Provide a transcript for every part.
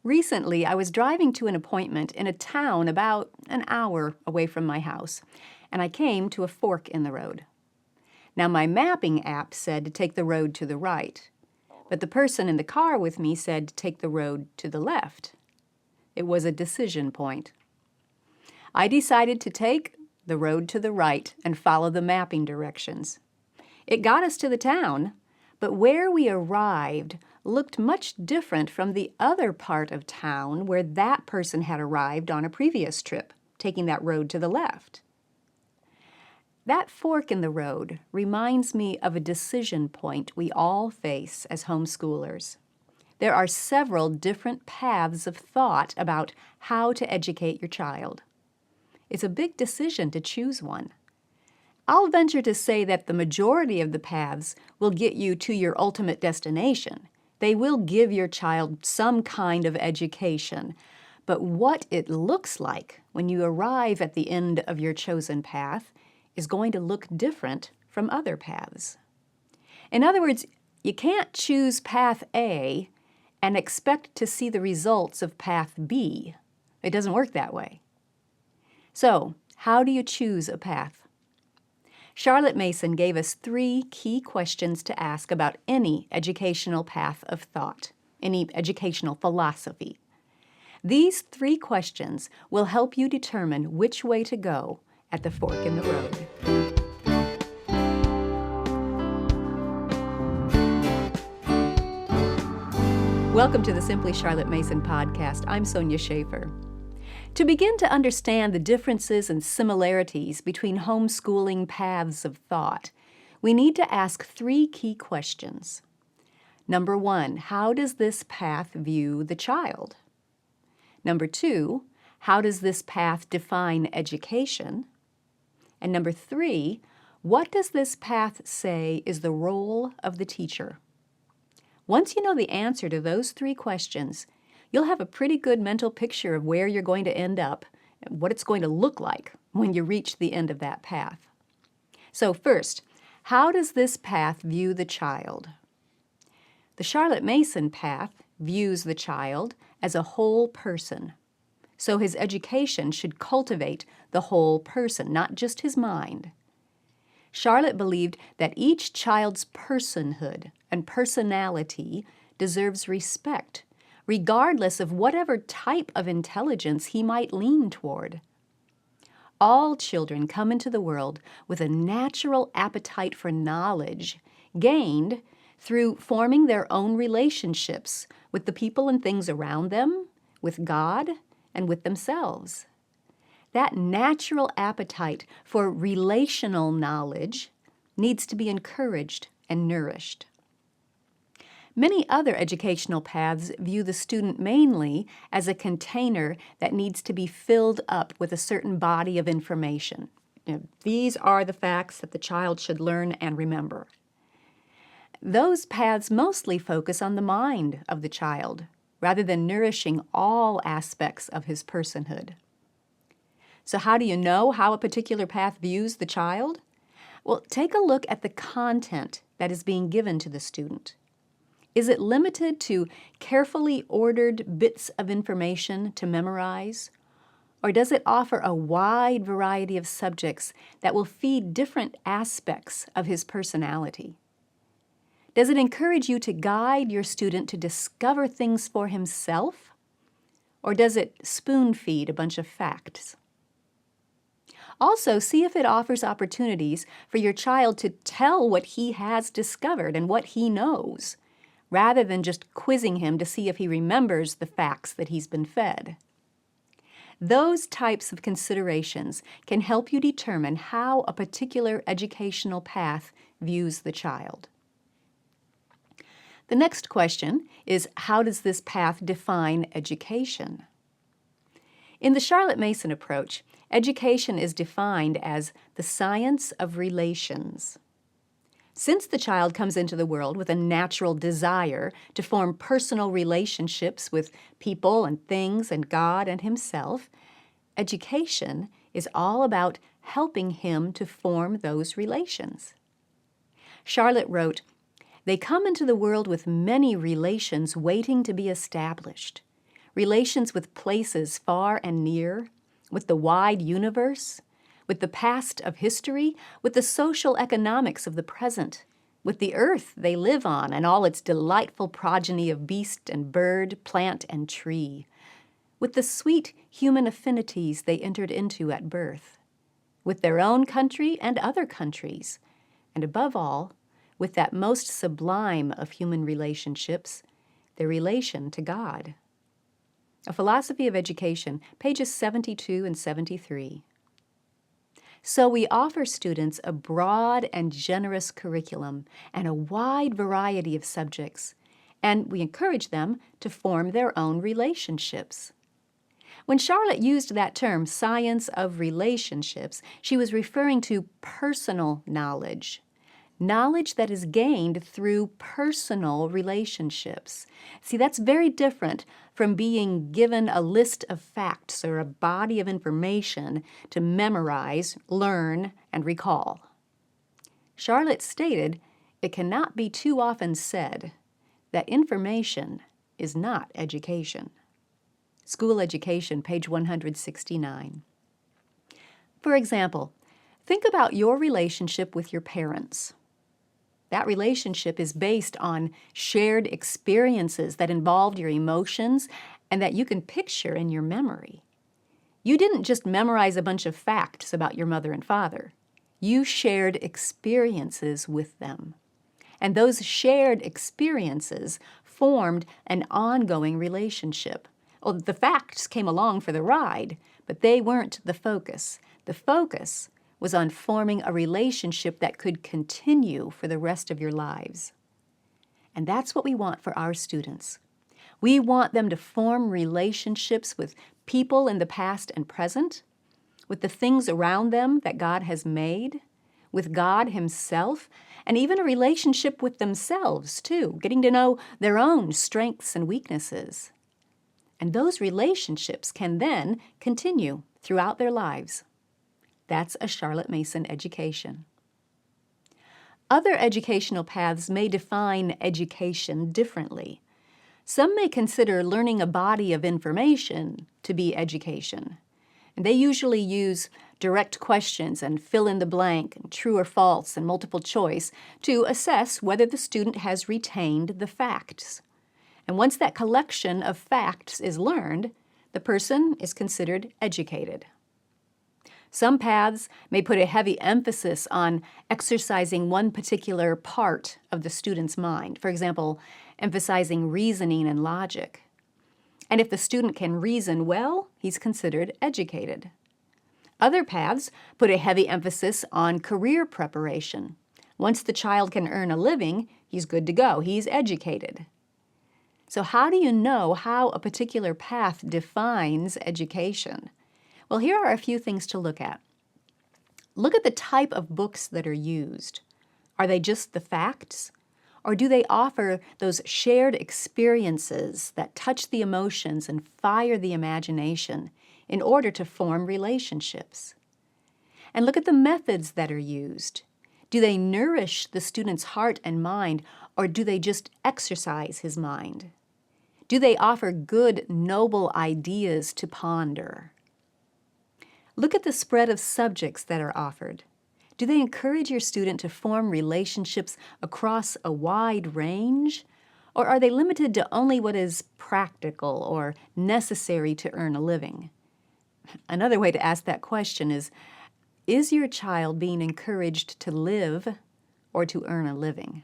Recently, I was driving to an appointment in a town about an hour away from my house, and I came to a fork in the road. Now, my mapping app said to take the road to the right, but the person in the car with me said to take the road to the left. It was a decision point. I decided to take the road to the right and follow the mapping directions. It got us to the town, but where we arrived looked much different from the other part of town where that person had arrived on a previous trip, taking that road to the left. That fork in the road reminds me of a decision point we all face as homeschoolers. There are several different paths of thought about how to educate your child. It's a big decision to choose one. I'll venture to say that the majority of the paths will get you to your ultimate destination. They will give your child some kind of education, but what it looks like when you arrive at the end of your chosen path is going to look different from other paths. In other words, you can't choose path A and expect to see the results of path B. It doesn't work that way. So, how do you choose a path? Charlotte Mason gave us 3 key questions to ask about any educational path of thought, any educational philosophy. These 3 questions will help you determine which way to go at the fork in the road. Welcome to the Simply Charlotte Mason podcast. I'm Sonia Schaefer. To begin to understand the differences and similarities between homeschooling paths of thought, we need to ask 3 key questions. Number 1, how does this path view the child? Number 2, how does this path define education? And number 3, what does this path say is the role of the teacher? Once you know the answer to those 3 questions, you'll have a pretty good mental picture of where you're going to end up and what it's going to look like when you reach the end of that path. So first, how does this path view the child? The Charlotte Mason path views the child as a whole person. So his education should cultivate the whole person, not just his mind. Charlotte believed that each child's personhood and personality deserves respect, regardless of whatever type of intelligence he might lean toward. All children come into the world with a natural appetite for knowledge, gained through forming their own relationships with the people and things around them, with God, and with themselves. That natural appetite for relational knowledge needs to be encouraged and nourished. Many other educational paths view the student mainly as a container that needs to be filled up with a certain body of information. These are the facts that the child should learn and remember. Those paths mostly focus on the mind of the child, rather than nourishing all aspects of his personhood. So how do you know how a particular path views the child? Well, take a look at the content that is being given to the student. Is it limited to carefully ordered bits of information to memorize? Or does it offer a wide variety of subjects that will feed different aspects of his personality? Does it encourage you to guide your student to discover things for himself? Or does it spoon-feed a bunch of facts? Also, see if it offers opportunities for your child to tell what he has discovered and what he knows, rather than just quizzing him to see if he remembers the facts that he's been fed. Those types of considerations can help you determine how a particular educational path views the child. The next question is, how does this path define education? In the Charlotte Mason approach, education is defined as the science of relations. Since the child comes into the world with a natural desire to form personal relationships with people and things and God and himself, education is all about helping him to form those relations. Charlotte wrote, "They come into the world with many relations waiting to be established. relations with places far and near, with the wide universe, with the past of history, with the social economics of the present, with the earth they live on and all its delightful progeny of beast and bird, plant and tree, with the sweet human affinities they entered into at birth, with their own country and other countries, and above all, with that most sublime of human relationships, their relation to God. A Philosophy of Education, pages 72 and 73. So we offer students a broad and generous curriculum and a wide variety of subjects, and we encourage them to form their own relationships. When Charlotte used that term, science of relationships, she was referring to personal knowledge. Knowledge that is gained through personal relationships. See, that's very different from being given a list of facts or a body of information to memorize, learn, and recall. Charlotte stated, it cannot be too often said that information is not education. School Education, page 169. For example, think about your relationship with your parents. That relationship is based on shared experiences that involved your emotions and that you can picture in your memory. You didn't just memorize a bunch of facts about your mother and father. You shared experiences with them. And those shared experiences formed an ongoing relationship. Well, the facts came along for the ride, but they weren't the focus. The focus was on forming a relationship that could continue for the rest of your lives. And that's what we want for our students. We want them to form relationships with people in the past and present, with the things around them that God has made, with God Himself, and even a relationship with themselves, too, getting to know their own strengths and weaknesses. And those relationships can then continue throughout their lives. That's a Charlotte Mason education. Other educational paths may define education differently. Some may consider learning a body of information to be education. And they usually use direct questions and fill in the blank, and true or false, and multiple choice to assess whether the student has retained the facts. And once that collection of facts is learned, the person is considered educated. Some paths may put a heavy emphasis on exercising one particular part of the student's mind, for example, emphasizing reasoning and logic. And if the student can reason well, he's considered educated. Other paths put a heavy emphasis on career preparation. Once the child can earn a living, he's good to go. He's educated. So how do you know how a particular path defines education? Well, here are a few things to look at. Look at the type of books that are used. Are they just the facts? Or do they offer those shared experiences that touch the emotions and fire the imagination in order to form relationships? And look at the methods that are used. Do they nourish the student's heart and mind, or do they just exercise his mind? Do they offer good, noble ideas to ponder? Look at the spread of subjects that are offered. Do they encourage your student to form relationships across a wide range? Or are they limited to only what is practical or necessary to earn a living? Another way to ask that question is your child being encouraged to live or to earn a living?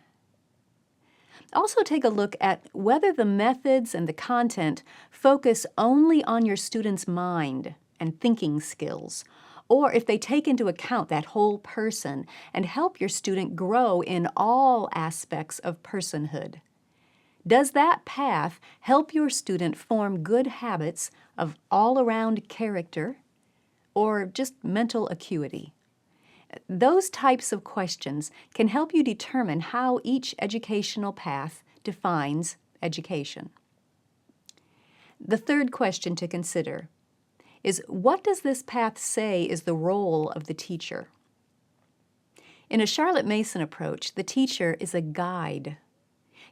Also take a look at whether the methods and the content focus only on your student's mind and thinking skills, or if they take into account that whole person and help your student grow in all aspects of personhood. Does that path help your student form good habits of all-around character or just mental acuity? Those types of questions can help you determine how each educational path defines education. The third question to consider is, what does this path say is the role of the teacher? In a Charlotte Mason approach, the teacher is a guide.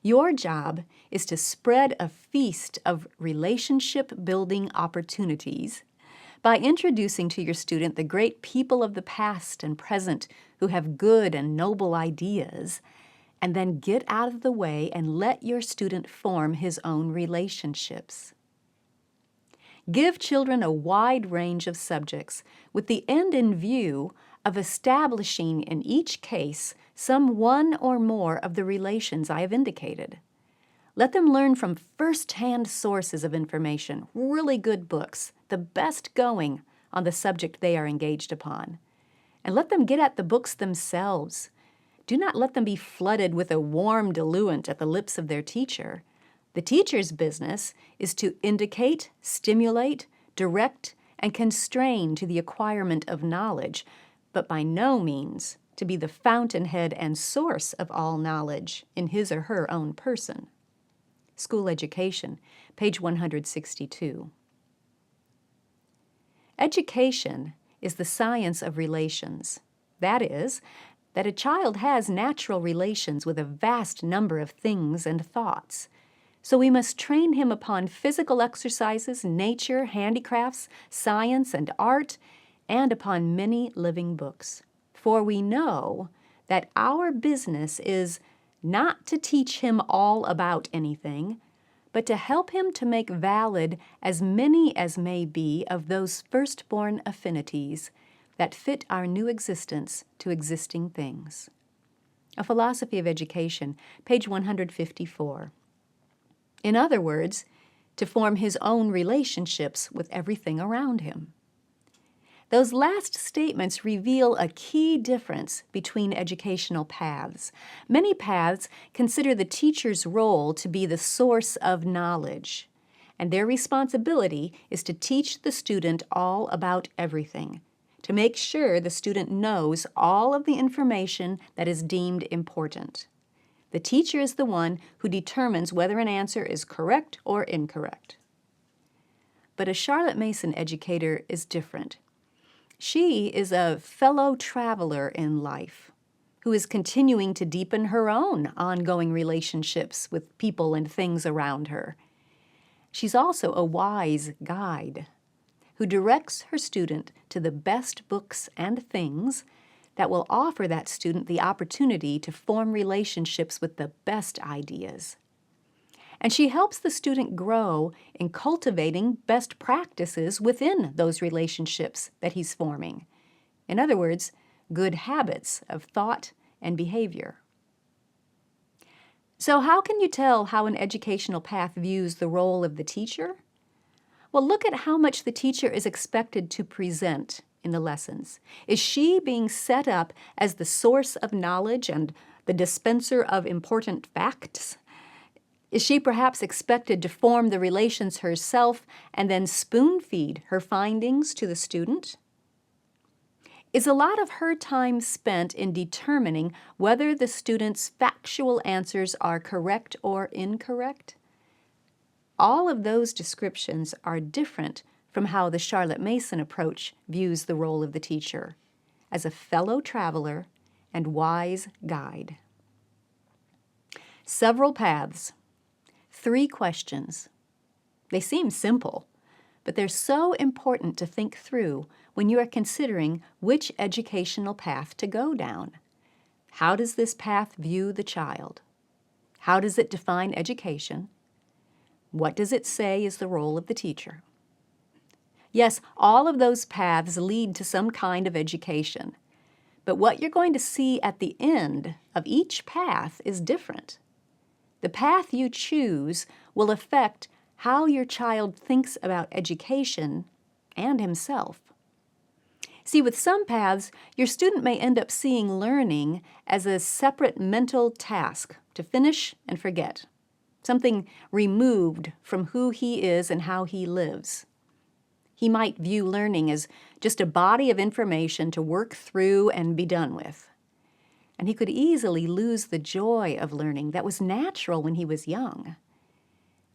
Your job is to spread a feast of relationship-building opportunities by introducing to your student the great people of the past and present who have good and noble ideas, and then get out of the way and let your student form his own relationships. Give children a wide range of subjects with the end in view of establishing in each case some one or more of the relations I have indicated. Let them learn from first-hand sources of information, really good books, the best going on the subject they are engaged upon. And let them get at the books themselves. Do not let them be flooded with a warm diluent at the lips of their teacher. The teacher's business is to indicate, stimulate, direct, and constrain to the acquirement of knowledge, but by no means to be the fountainhead and source of all knowledge in his or her own person. School Education, page 162. Education is the science of relations. That is, that a child has natural relations with a vast number of things and thoughts. So we must train him upon physical exercises, nature, handicrafts, science, and art, and upon many living books. For we know that our business is not to teach him all about anything, but to help him to make valid as many as may be of those firstborn affinities that fit our new existence to existing things. A Philosophy of Education, page 154. In other words, to form his own relationships with everything around him. Those last statements reveal a key difference between educational paths. Many paths consider the teacher's role to be the source of knowledge, and their responsibility is to teach the student all about everything, to make sure the student knows all of the information that is deemed important. The teacher is the one who determines whether an answer is correct or incorrect. But a Charlotte Mason educator is different. She is a fellow traveler in life who is continuing to deepen her own ongoing relationships with people and things around her. She's also a wise guide who directs her student to the best books and things that will offer that student the opportunity to form relationships with the best ideas. And she helps the student grow in cultivating best practices within those relationships that he's forming. In other words, good habits of thought and behavior. So how can you tell how an educational path views the role of the teacher? Well, look at how much the teacher is expected to present in the lessons. Is she being set up as the source of knowledge and the dispenser of important facts? Is she perhaps expected to form the relations herself and then spoon-feed her findings to the student? Is a lot of her time spent in determining whether the student's factual answers are correct or incorrect? All of those descriptions are different from how the Charlotte Mason approach views the role of the teacher, as a fellow traveler and wise guide. Several paths, 3 questions. They seem simple, but they're so important to think through when you are considering which educational path to go down. How does this path view the child? How does it define education? What does it say is the role of the teacher? Yes, all of those paths lead to some kind of education, but what you're going to see at the end of each path is different. The path you choose will affect how your child thinks about education and himself. See, with some paths, your student may end up seeing learning as a separate mental task to finish and forget, something removed from who he is and how he lives. He might view learning as just a body of information to work through and be done with. And he could easily lose the joy of learning that was natural when he was young.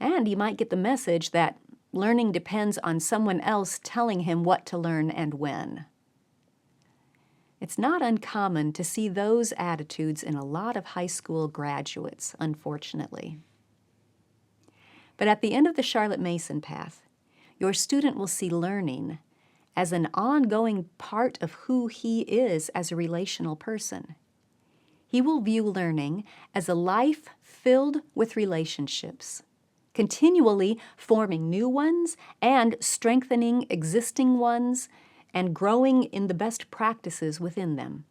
And he might get the message that learning depends on someone else telling him what to learn and when. It's not uncommon to see those attitudes in a lot of high school graduates, unfortunately. But at the end of the Charlotte Mason path, your student will see learning as an ongoing part of who he is as a relational person. He will view learning as a life filled with relationships, continually forming new ones and strengthening existing ones and growing in the best practices within them.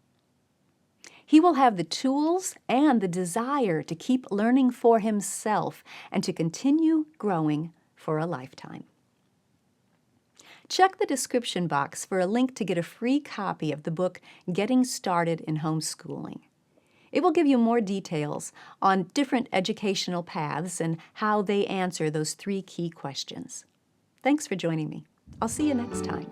He will have the tools and the desire to keep learning for himself and to continue growing for a lifetime. Check the description box for a link to get a free copy of the book Getting Started in Homeschooling. It will give you more details on different educational paths and how they answer those 3 key questions. Thanks for joining me. I'll see you next time.